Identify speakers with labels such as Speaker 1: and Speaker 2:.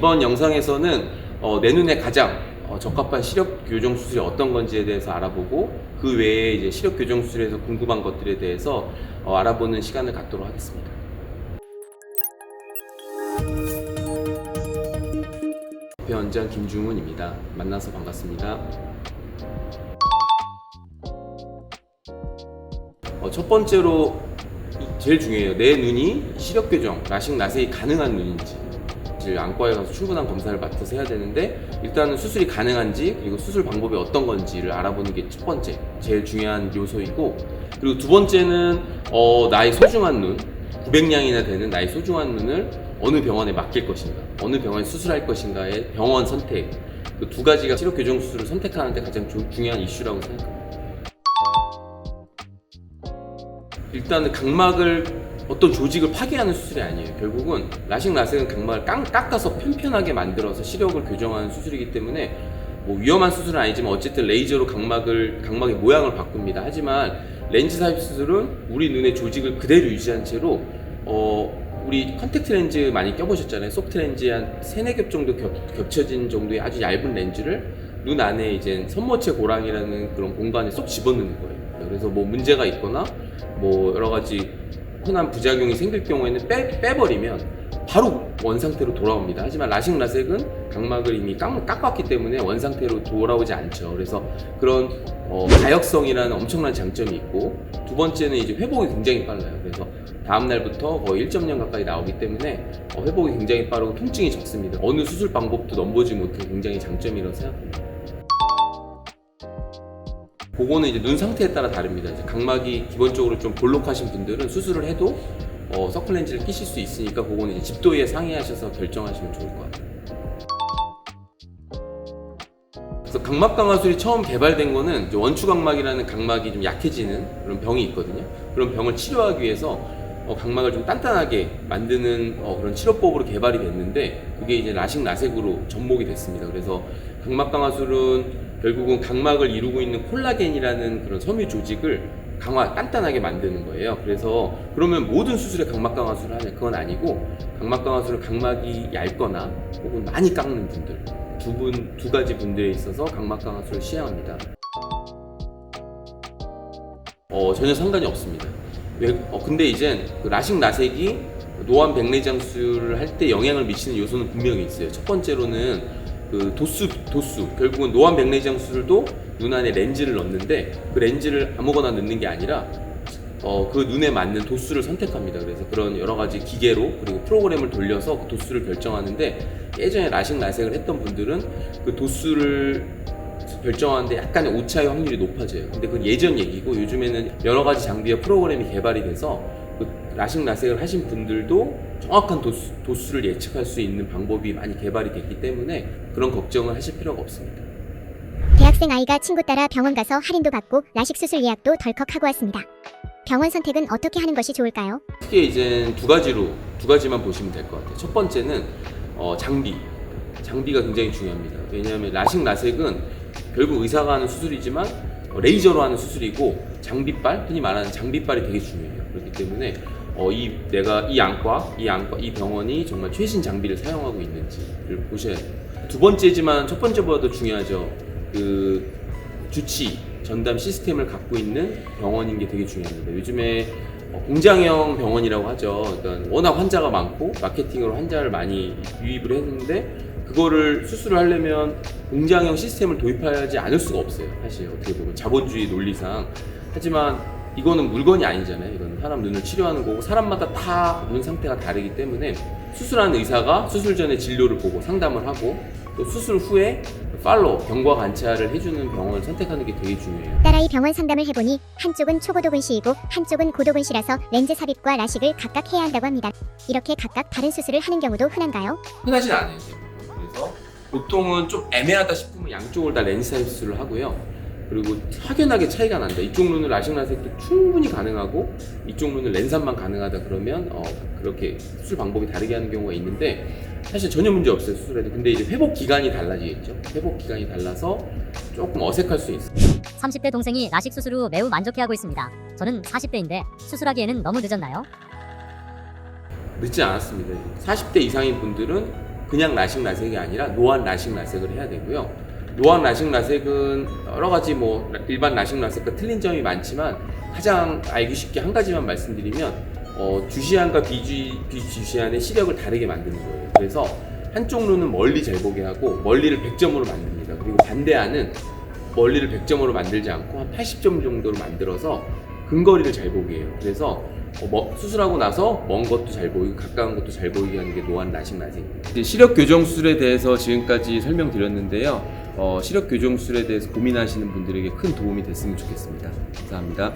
Speaker 1: 이번 영상에서는 내 눈에 가장 적합한 시력 교정 수술이 어떤 건지에 대해서 알아보고 그 외에 이제 시력 교정 수술에서 궁금한 것들에 대해서 알아보는 시간을 갖도록 하겠습니다. 원장 김중훈입니다. 만나서 반갑습니다. 첫 번째로 제일 중요해요. 내 눈이 시력 교정, 라식 라섹이 가능한 눈인지. 안과에 가서 충분한 검사를 맡아서 해야 되는데 일단은 수술이 가능한지 그리고 수술 방법이 어떤 건지를 알아보는 게 첫 번째 제일 중요한 요소이고, 그리고 두 번째는 나의 소중한 눈 900량이나 되는 나의 소중한 눈을 어느 병원에 맡길 것인가, 어느 병원에 수술할 것인가의 병원 선택, 그 두 가지가 시력 교정 수술을 선택하는 데 가장 중요한 이슈라고 생각합니다. 일단은 각막을 어떤 조직을 파괴하는 수술이 아니에요. 결국은 라식 라섹은 각막을 깎아서 편편하게 만들어서 시력을 교정하는 수술이기 때문에 뭐 위험한 수술은 아니지만 어쨌든 레이저로 각막의 모양을 바꿉니다. 하지만 렌즈 삽입 수술은 우리 눈의 조직을 그대로 유지한 채로 우리 컨택트 렌즈 많이 껴보셨잖아요. 소프트 렌즈에 한 3-4겹 정도 겹쳐진 정도의 아주 얇은 렌즈를 눈 안에 이제 선모체 고랑이라는 그런 공간에 쏙 집어넣는 거예요. 그래서 뭐 문제가 있거나 뭐 여러 가지 흔한 부작용이 생길 경우에는 빼버리면 바로 원상태로 돌아옵니다. 하지만 라식 라섹은 각막을 이미 깎았기 때문에 원상태로 돌아오지 않죠. 그래서 그런 가역성이라는 엄청난 장점이 있고, 두 번째는 이제 회복이 굉장히 빨라요. 그래서 다음날부터 거의 1.0년 가까이 나오기 때문에 회복이 굉장히 빠르고 통증이 적습니다. 어느 수술 방법도 넘보지 못해 굉장히 장점이라고 생각합니다. 그거는 이제 눈 상태에 따라 다릅니다. 이제 각막이 기본적으로 좀 볼록하신 분들은 수술을 해도 서클렌즈를 끼실 수 있으니까 그거는 이제 집도의에 상의하셔서 결정하시면 좋을 것 같아요. 그래서 각막 강화술이 처음 개발된 거는 이제 원추각막이라는 각막이 좀 약해지는 그런 병이 있거든요. 그런 병을 치료하기 위해서 각막을 좀 단단하게 만드는 그런 치료법으로 개발이 됐는데, 그게 이제 라식 라섹으로 접목이 됐습니다. 그래서 각막 강화술은 결국은 각막을 이루고 있는 콜라겐이라는 그런 섬유 조직을 단단하게 만드는 거예요. 그래서 그러면 모든 수술에 각막 강화술을 하냐, 그건 아니고, 각막 강화술은 각막이 얇거나 혹은 많이 깎는 분들, 두 가지 분들에 있어서 각막 강화술을 시행합니다. 전혀 상관이 없습니다. 근데 이제 그 라식 라섹이 노안 백내장술을 할 때 영향을 미치는 요소는 분명히 있어요. 첫 번째로는 그 도수. 결국은 노안 백내장술도 눈 안에 렌즈를 넣는데 그 렌즈를 아무거나 넣는 게 아니라 그 눈에 맞는 도수를 선택합니다. 그래서 그런 여러 가지 기계로 그리고 프로그램을 돌려서 그 도수를 결정하는데, 예전에 라식 라섹을 했던 분들은 그 도수를 결정하는데 약간의 오차의 확률이 높아져요. 근데 그건 예전 얘기고, 요즘에는 여러 가지 장비와 프로그램이 개발이 돼서 그 라식 라섹을 하신 분들도 정확한 도수를 예측할 수 있는 방법이 많이 개발이 됐기 때문에 그런 걱정을 하실 필요가 없습니다.
Speaker 2: 대학생 아이가 친구 따라 병원 가서 할인도 받고 라식 수술 예약도 덜컥 하고 왔습니다. 병원 선택은 어떻게 하는 것이 좋을까요?
Speaker 1: 크게 이제 두 가지만 보시면 될 것 같아요. 첫 번째는 장비가 굉장히 중요합니다. 왜냐하면 라식 라섹은 결국 의사가 하는 수술이지만 레이저로 하는 수술이고, 흔히 말하는 장비빨이 되게 중요해요. 그렇기 때문에 내가 이 병원이 정말 최신 장비를 사용하고 있는지를 보셔야 돼요. 두 번째지만 첫 번째보다도 중요하죠. 그 주치 전담 시스템을 갖고 있는 병원인 게 되게 중요합니다. 요즘에 공장형 병원이라고 하죠. 그러니까 워낙 환자가 많고 마케팅으로 환자를 많이 유입을 했는데, 그거를 수술을 하려면 공장형 시스템을 도입하지 않을 수가 없어요. 사실 어떻게 보면 자본주의 논리상. 하지만 이거는 물건이 아니잖아요. 이건 사람 눈을 치료하는 거고, 사람마다 다 눈 상태가 다르기 때문에 수술하는 의사가 수술 전에 진료를 보고 상담을 하고, 또 수술 후에 경과 관찰을 해주는 병원을 선택하는 게 되게 중요해요.
Speaker 2: 딸아이 병원 상담을 해보니 한쪽은 초고도근시이고 한쪽은 고도근시라서 렌즈 삽입과 라식을 각각 해야 한다고 합니다. 이렇게 각각 다른 수술을 하는 경우도 흔한가요?
Speaker 1: 흔하진 않아요. 그래서 보통은 좀 애매하다 싶으면 양쪽을 다 렌즈 삽입 수술을 하고요. 그리고 확연하게 차이가 난다, 이쪽 눈을 라식 라섹도 충분히 가능하고 이쪽 눈을 렌즈만 가능하다 그러면 그렇게 수술 방법이 다르게 하는 경우가 있는데, 사실 전혀 문제 없어요, 수술에도. 근데 이제 회복 기간이 달라지겠죠. 회복 기간이 달라서 조금 어색할 수 있어요.
Speaker 3: 30대 동생이 라식 수술 후 매우 만족해하고 있습니다. 저는 40대인데 수술하기에는 너무 늦었나요?
Speaker 1: 늦지 않았습니다. 40대 이상인 분들은 그냥 라식 라섹이 아니라 노안 라식 라섹을 해야 되고요. 노안 라식 라섹은 여러 가지 뭐 일반 라식 라섹과 틀린 점이 많지만 가장 알기 쉽게 한 가지만 말씀드리면 주시안과 비주시안의 시력을 다르게 만드는 거예요. 그래서 한쪽 눈은 멀리 잘 보게 하고 멀리를 100점으로 만듭니다. 그리고 반대안은 멀리를 100점으로 만들지 않고 한 80점 정도로 만들어서 근거리를 잘 보게 해요. 그래서 수술하고 나서 먼 것도 잘 보이고 가까운 것도 잘 보이게 하는 게 노안 라식 라섹입니다. 이제 시력 교정 수술에 대해서 지금까지 설명드렸는데요. 시력 교정 수술에 대해서 고민하시는 분들에게 큰 도움이 됐으면 좋겠습니다. 감사합니다.